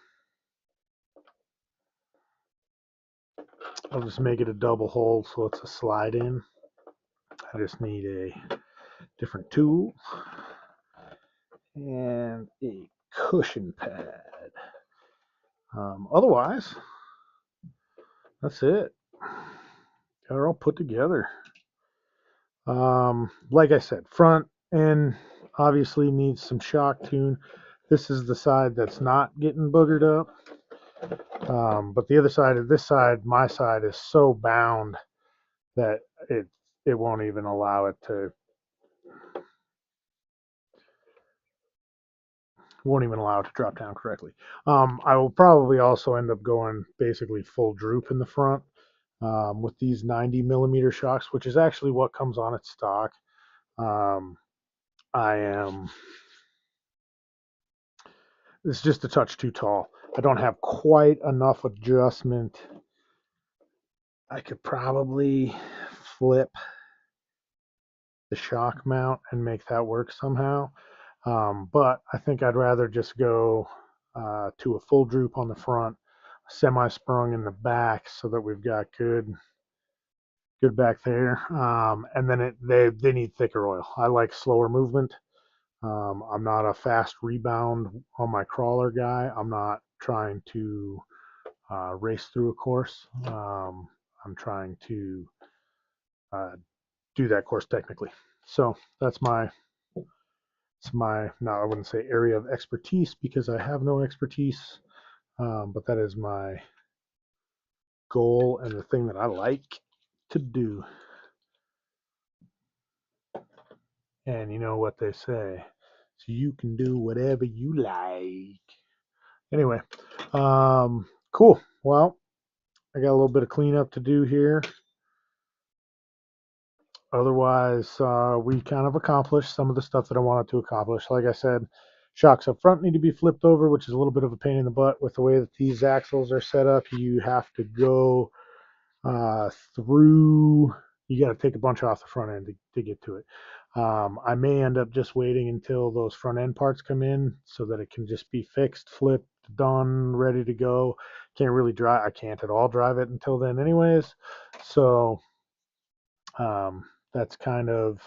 I'll just make it a double hole so it's a slide in. I just need a different tool and a cushion pad. Otherwise, that's it. Got it all put together. Like I said, front end obviously needs some shock tune. This is the side that's not getting boogered up. But the other side of this side, my side, is so bound that it won't even allow it to drop down correctly. I will probably also end up going basically full droop in the front with these 90 millimeter shocks, which is actually what comes on its stock. Um, it's just a touch too tall. I don't have quite enough adjustment. I could probably flip the shock mount and make that work somehow. But I think I'd rather just go to a full droop on the front, semi-sprung in the back, so that we've got good back there. And then they need thicker oil. I like slower movement. I'm not a fast rebound on my crawler guy. I'm not trying to race through a course. I'm trying to uh, do that course technically. So that's no, I wouldn't say area of expertise because I have no expertise, but that is my goal and the thing that I like to do. And you know what they say, so you can do whatever you like. Anyway, cool. Well, I got a little bit of cleanup to do here. Otherwise, we kind of accomplished some of the stuff that I wanted to accomplish. Like I said, shocks up front need to be flipped over, which is a little bit of a pain in the butt with the way that these axles are set up. You have to go through, you got to take a bunch off the front end to get to it. I may end up just waiting until those front end parts come in so that it can just be fixed, flipped, done, ready to go. Can't really drive, I can't at all drive it until then anyways. So that's kind of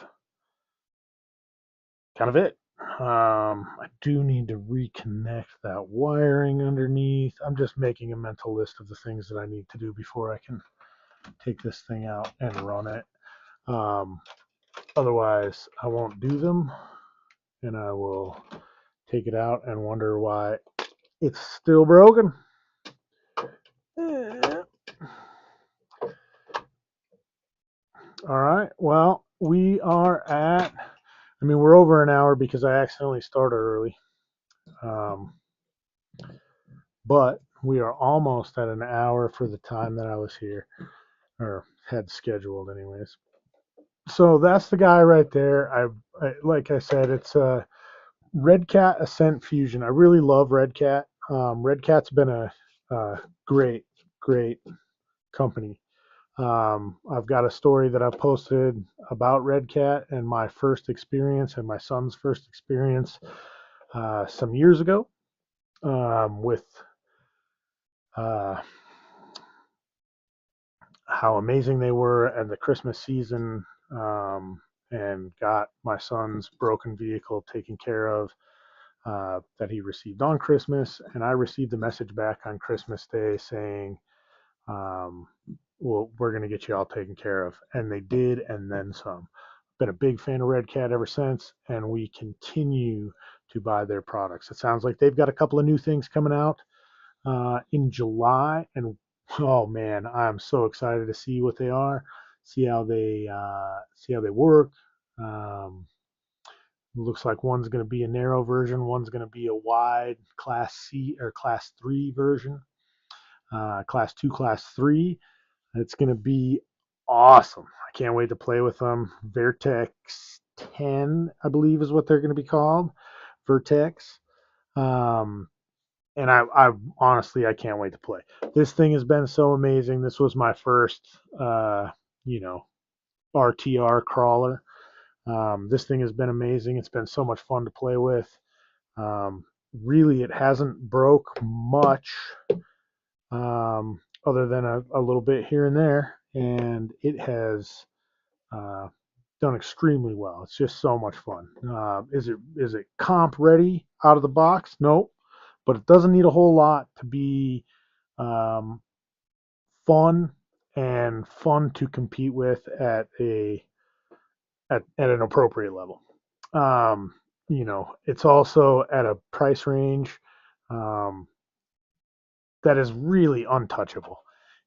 it. I do need to reconnect that wiring underneath. I'm just making a mental list of the things that I need to do before I can take this thing out and run it. Otherwise, I won't do them, and I will take it out and wonder why it's still broken. All right. Well, we're over an hour because I accidentally started early. But we are almost at an hour for the time that I was here, or had scheduled anyways. So that's the guy right there. Like I said, it's a Redcat Ascent Fusion. I really love Redcat. Redcat's been a great company. I've got a story that I've posted about Redcat and my first experience and my son's first experience some years ago with uh, how amazing they were and the Christmas season, and got my son's broken vehicle taken care of that he received on Christmas. And I received a message back on Christmas Day saying, um, well, we're going to get you all taken care of. And they did, and then some. Been a big fan of Redcat ever since, and we continue to buy their products. It sounds like they've got a couple of new things coming out in July, and oh man, I'm so excited to see what they are, see how they work. Um, looks like one's going to be a narrow version, one's going to be a wide Class C or Class 3 version, Class 2, Class 3. It's going to be awesome. I can't wait to play with them. Vertex 10, I believe, is what they're going to be called. Vertex. Um, and I honestly, I can't wait to play. This thing has been so amazing. This was my first, you know, RTR crawler. This thing has been amazing. It's been so much fun to play with. Really, it hasn't broke much, other than a little bit here and there, and it has uh, done extremely well. It's just so much fun. Is it comp ready out of the box? Nope, but it doesn't need a whole lot to be um, fun and fun to compete with at an appropriate level. Um, it's also at a price range um, that is really untouchable.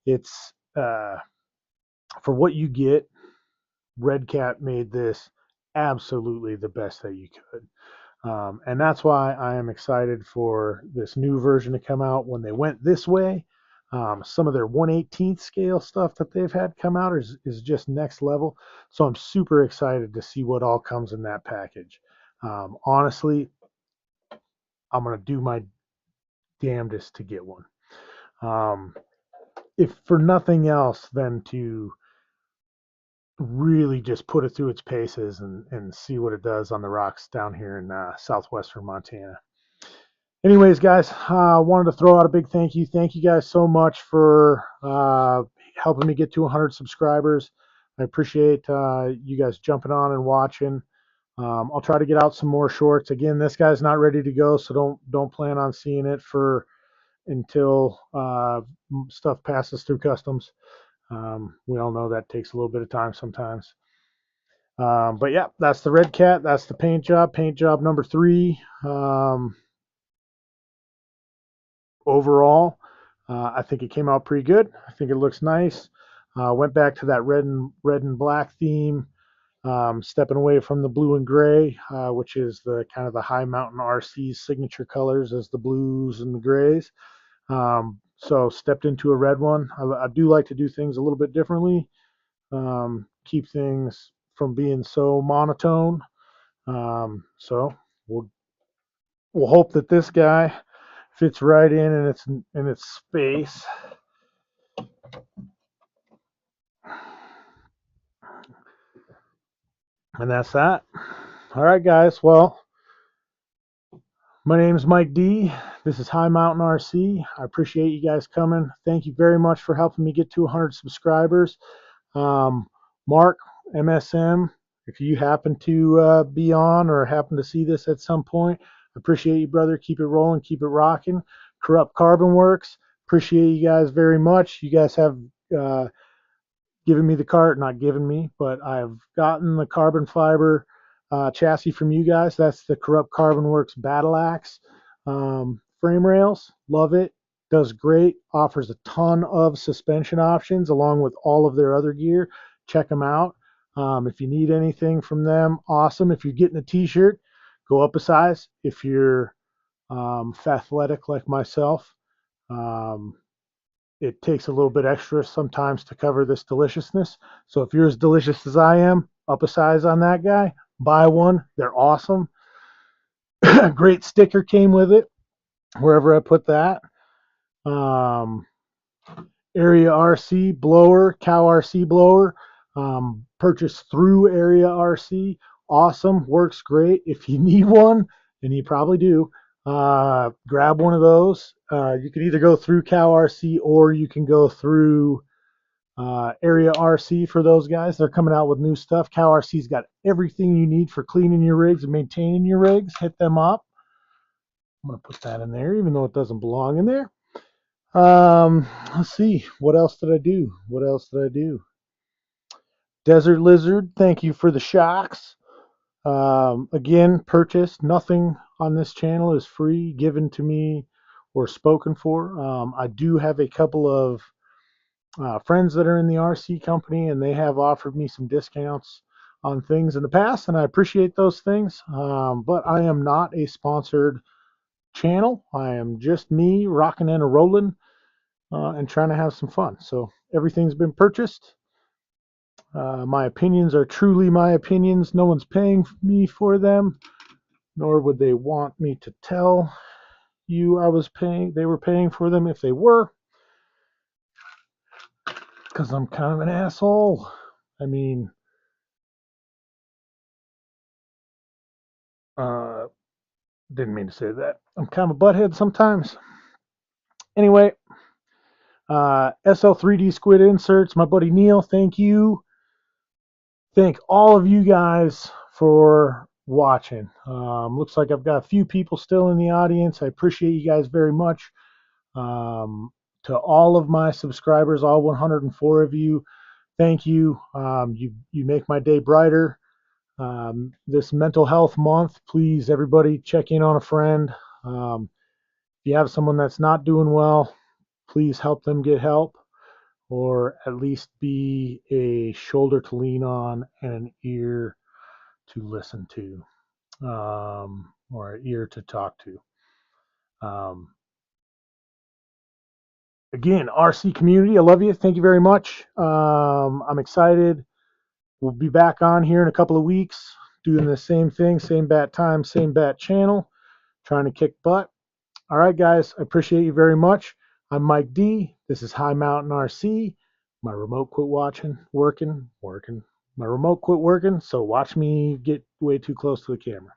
It's for what you get. Redcat made this absolutely the best that you could. And that's why I am excited for this new version to come out. When they went this way, some of their 1/18th scale stuff that they've had come out is just next level. So I'm super excited to see what all comes in that package. Honestly, I'm going to do my damnedest to get one. Um, if for nothing else than to really just put it through its paces and see what it does on the rocks down here in southwestern Montana. Anyways, guys, wanted to throw out a big thank you. Thank you guys so much for helping me get to 100 subscribers. I appreciate you guys jumping on and watching. I'll try to get out some more shorts. Again, this guy's not ready to go, so don't plan on seeing it for until stuff passes through customs. We all know that takes a little bit of time sometimes. But yeah, that's the Redcat. That's the paint job. Paint job number 3. Overall, I think it came out pretty good. I think it looks nice. Went back to that red and black theme, stepping away from the blue and gray, which is the kind of the high mountain RC signature colors as the blues and the grays. So stepped into a red one. I do like to do things a little bit differently. Keep things from being so monotone. So we'll hope that this guy fits right in its space. And that's that. All right, guys. Well, my name is Mike D. This is High Mountain RC. I appreciate you guys coming. Thank you very much for helping me get to 100 subscribers. Mark, MSM, if you happen to be on or happen to see this at some point, I appreciate you, brother. Keep it rolling, keep it rocking. Corrupt Carbon Works, appreciate you guys very much. You guys have given me the cart, not given me, but I've gotten the carbon fiber chassis from you guys. That's the Corrupt Carbon Works Battle Axe frame rails. Love it. Does great. Offers a ton of suspension options along with all of their other gear. Check them out. If you need anything from them, awesome. If you're getting a t-shirt, go up a size. If you're athletic like myself, um, it takes a little bit extra sometimes to cover this deliciousness. So if you're as delicious as I am, up a size on that guy, buy one. They're awesome. Great sticker came with it, wherever I put that. Um, Area RC blower, Cow RC blower, purchased through Area RC. Awesome, works great. If you need one, and you probably do, grab one of those. You can either go through Cow RC or you can go through Area RC for those guys. They're coming out with new stuff. Cow RC's got everything you need for cleaning your rigs and maintaining your rigs. Hit them up. I'm going to put that in there, even though it doesn't belong in there. Let's see. What else did I do? What else did I do? Desert Lizard, thank you for the shocks. Again, purchased. Nothing on this channel is free, given to me, or spoken for. I do have a couple of friends that are in the RC company, and they have offered me some discounts on things in the past, and I appreciate those things. But I am not a sponsored channel. I am just me rocking and a rolling and trying to have some fun. So everything's been purchased. My opinions are truly my opinions. No one's paying me for them, nor would they want me to tell you I was paying. They were paying for them if they were, because I'm kind of an asshole. I mean, uh, didn't mean to say that. I'm kind of a butthead sometimes. Anyway, SL3D Squid Inserts, my buddy Neil, thank you. Thank all of you guys for watching. Looks like I've got a few people still in the audience. I appreciate you guys very much. To all of my subscribers, all 104 of you, thank you. You make my day brighter. This mental health month, please, everybody, check in on a friend. If you have someone that's not doing well, please help them get help, or at least be a shoulder to lean on and an ear to listen to, or an ear to talk to. Again, RC community, I love you. Thank you very much. I'm excited. We'll be back on here in a couple of weeks doing the same thing, same bat time, same bat channel, trying to kick butt. All right, guys, I appreciate you very much. I'm Mike D. This is High Mountain RC. My remote quit working. My remote quit working, so watch me get way too close to the camera.